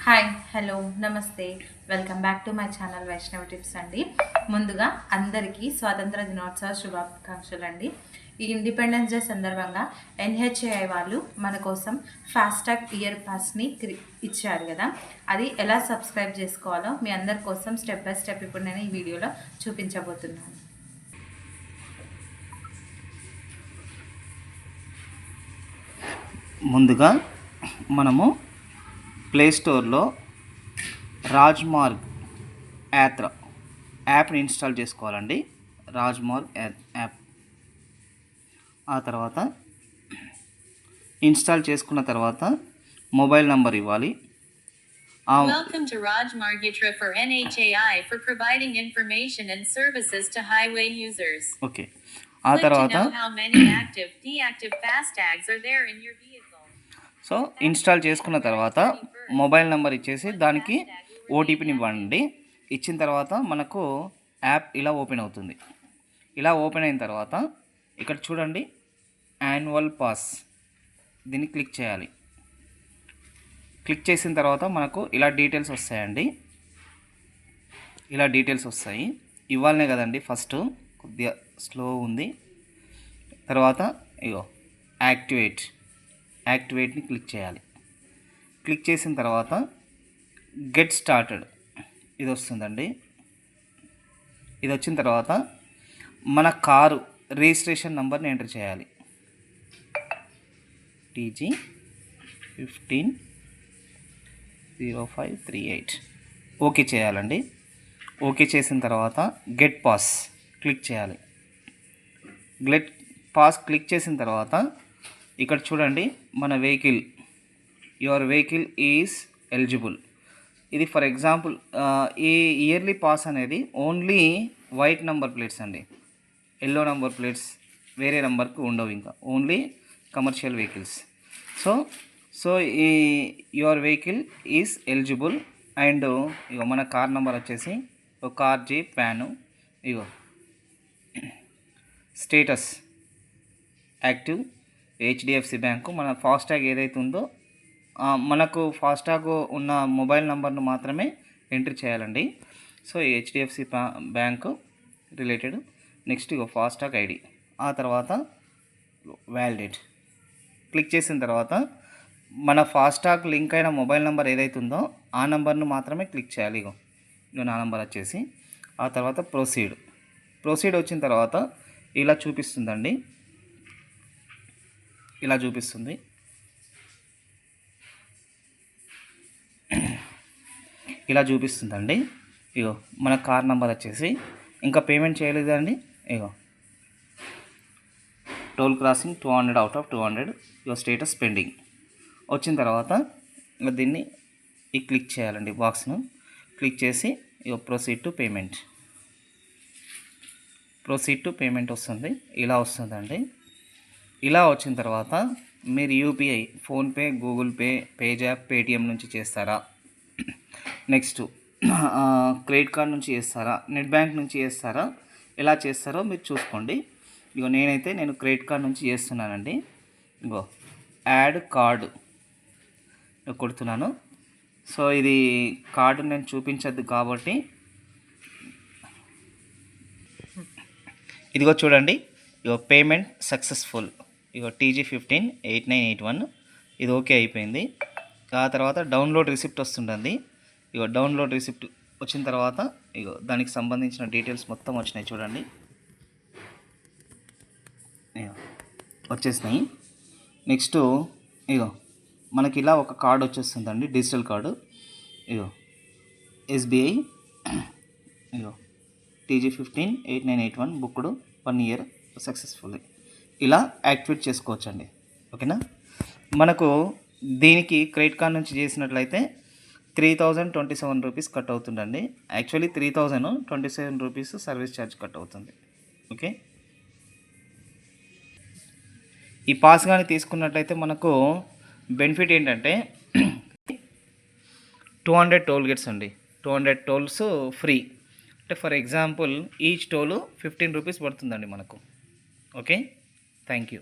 Hi hello namaste welcome back to my channel Vaishnav tips అండి. ముందుగా అందరికీ స్వాతంత్ర దినోత్సవ శుభాకాంక్షలు అండి. ఈ ఇండిపెండెన్స్ డే సందర్భంగా ఎన్హెచ్ఏఐ వాళ్ళు మన కోసం ఫాస్టాగ్ ఇయర్ పాస్ని ఇచ్చారు కదా, అది ఎలా సబ్స్క్రైబ్ చేసుకోవాలో మీ అందరి కోసం స్టెప్ బై స్టెప్ ఇప్పుడు నేను ఈ వీడియోలో చూపించబోతున్నాను. ముందుగా మనము ప్లే స్టోర్లో రాజ్మార్గ్ యాప్ని ఇన్స్టాల్ చేసుకోవాలండి. రాజ్మార్గ్ యాప్ ఆ తర్వాత ఇన్స్టాల్ చేసుకున్న తర్వాత మొబైల్ నంబర్ ఇవ్వాలి. Welcome to Rajmargitra for NHAI for providing information and services to highway users. Okay, ఆ తర్వాత how many active deactive FASTags are there in your vehicle. So install చేసుకున్న తర్వాత మొబైల్ నెంబర్ ఇచ్చేసి దానికి ఓటీపీని ఇవ్వండి. ఇచ్చిన తర్వాత మనకు యాప్ ఇలా ఓపెన్ అవుతుంది. ఇలా ఓపెన్ అయిన తర్వాత ఇక్కడ చూడండి యాన్యువల్ పాస్, దీన్ని క్లిక్ చేయాలి. క్లిక్ చేసిన తర్వాత మనకు ఇలా డీటెయిల్స్ వస్తాయండి. ఇలా డీటెయిల్స్ వస్తాయి. ఇవ్వాలనే కదండి, ఫస్ట్ కొద్దిగా స్లో ఉంది. తర్వాత ఇగో యాక్టివేట్ని క్లిక్ చేయాలి. క్లిక్ చేసిన తర్వాత గెట్ స్టార్టెడ్ ఇది వస్తుందండి. ఇది వచ్చిన తర్వాత మన కారు రిజిస్ట్రేషన్ నెంబర్ని ఎంటర్ చేయాలి. TG150538 ఓకే చేయాలండి. ఓకే చేసిన తర్వాత గెట్ పాస్ క్లిక్ చేయాలి. గెట్ పాస్ క్లిక్ చేసిన తర్వాత ఇక్కడ చూడండి మన యువర్ వెహికల్ ఈజ్ ఎలిజిబుల్. ఇది ఫర్ ఎగ్జాంపుల్ ఈ ఇయర్లీ పాస్ అనేది ఓన్లీ వైట్ నెంబర్ ప్లేట్స్ అండి. ఎల్లో నెంబర్ ప్లేట్స్ వేరే నెంబర్కి ఉండవు, ఇంకా ఓన్లీ కమర్షియల్ వెహికల్స్. సో ఈ your vehicle is eligible. And ఇగో మన కార్ నెంబర్ వచ్చేసి కార్ జీప్ వ్యాను. ఇగో స్టేటస్ యాక్టివ్ హెచ్డిఎఫ్సి బ్యాంకు. మన ఫాస్టాగ్ ఏదైతే ఉందో మనకు ఫాస్టాగ్ ఉన్న మొబైల్ నెంబర్ను మాత్రమే ఎంట్రీ చేయాలండి. So HDFC bank related. Next ఇగో ఫాస్టాగ్ ఐడి. ఆ తర్వాత వ్యాలిడేట్ క్లిక్ చేసిన తర్వాత మన ఫాస్టాగ్ లింక్ అయిన మొబైల్ నెంబర్ ఏదైతే ఉందో ఆ నెంబర్ను మాత్రమే క్లిక్ చేయాలి. ఇగో నా నెంబర్ వచ్చేసి. ఆ తర్వాత ప్రొసీడ్ వచ్చిన తర్వాత ఇలా చూపిస్తుందండి. ఇలా చూపిస్తుంది. ఇలా చూపిస్తుందండి. ఇగో మన కార్ నెంబర్ వచ్చేసి ఇంకా పేమెంట్ చేయలేదండి. ఇగో టోల్ క్రాసింగ్ 200 అవుట్ ఆఫ్ 200. ఇగో స్టేటస్ పెండింగ్ వచ్చిన తర్వాత దీన్ని క్లిక్ చేయాలండి. బాక్స్ను క్లిక్ చేసి ఇగో ప్రొసీడ్ టు పేమెంట్ వస్తుంది. ఇలా వస్తుందండి. ఇలా వచ్చిన తర్వాత మీరు UPI, PhonePe, Google pay, PayZapp, Paytm నుంచి చేస్తారా, నెక్స్ట్ క్రెడిట్ కార్డ్ నుంచి చేస్తారా, నెట్ బ్యాంక్ నుంచి చేస్తారా, ఎలా చేస్తారో మీరు చూసుకోండి. ఇగో నేను క్రెడిట్ కార్డ్ నుంచి చేస్తున్నానండి. ఇగో యాడ్ కార్డు కొడుతున్నాను. సో ఇది కార్డు నేను చూపించద్దు కాబట్టి ఇదిగో చూడండి. ఇగో పేమెంట్ సక్సెస్ఫుల్. ఇగో TG158981 ఇది ఓకే అయిపోయింది. ఆ తర్వాత డౌన్లోడ్ రిసిప్ట్ వస్తుంటుంది. ఇగో డౌన్లోడ్ రిసిప్ట్ వచ్చిన తర్వాత ఇగో దానికి సంబంధించిన డీటెయిల్స్ మొత్తం వచ్చినాయి చూడండి. ఇగో వచ్చేసినాయి. నెక్స్ట్ ఇగో మనకి ఇలా ఒక కార్డు వచ్చేస్తుందండి, డిజిటల్ కార్డు. ఇగో SBI ఇగో TG158981 బుక్డ్ 1 ఇయర్ సక్సెస్ఫుల్లీ. ఇలా యాక్టివేట్ చేసుకోవచ్చండి. ఓకేనా. మనకు దీనికి క్రెడిట్ కార్డ్ నుంచి చేసినట్లయితే 3027 రూపీస్ కట్ అవుతుందండి. Actually 3027 rupees service charge cut అవుతుంది. ఓకే. ఈ పాస్ కానీ తీసుకున్నట్లయితే మనకు బెనిఫిట్ ఏంటంటే 200 టోల్ గేట్స్ అండి. 200 టోల్స్ ఫ్రీ. అంటే for example each toll 15 rupees పడుతుందండి మనకు. Okay, thank you.